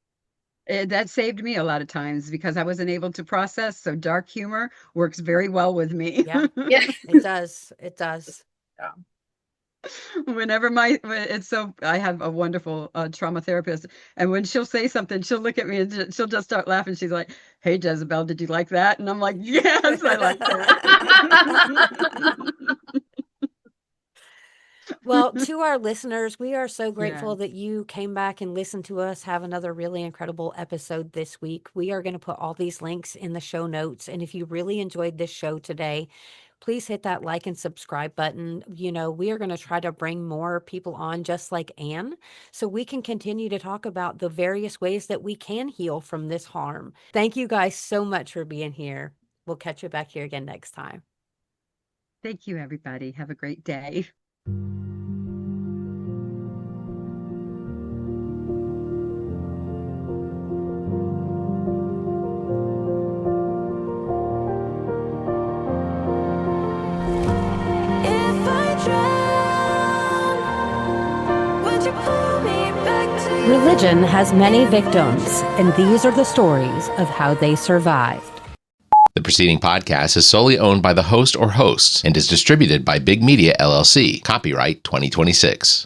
That saved me a lot of times because I wasn't able to process. So dark humor works very well with me. Yeah, Yeah. it does. It does. Yeah. I have a wonderful trauma therapist, and when she'll say something, she'll look at me and she'll just start laughing. She's like, "Hey, Jezebel, did you like that?" And I'm like, "Yes, I like that." Well, to our listeners, we are so Yeah. grateful that you came back and listened to us have another really incredible episode this week. We are going to put all these links in the show notes. And if you really enjoyed this show today, please hit that like and subscribe button. We are going to try to bring more people on just like Anne so we can continue to talk about the various ways that we can heal from this harm. Thank you guys so much for being here. We'll catch you back here again next time. Thank you, everybody. Have a great day. If I drown, would you pull me back to you? Religion has many victims, and these are the stories of how they survived. The preceding podcast is solely owned by the host or hosts and is distributed by Big Media LLC. Copyright 2026.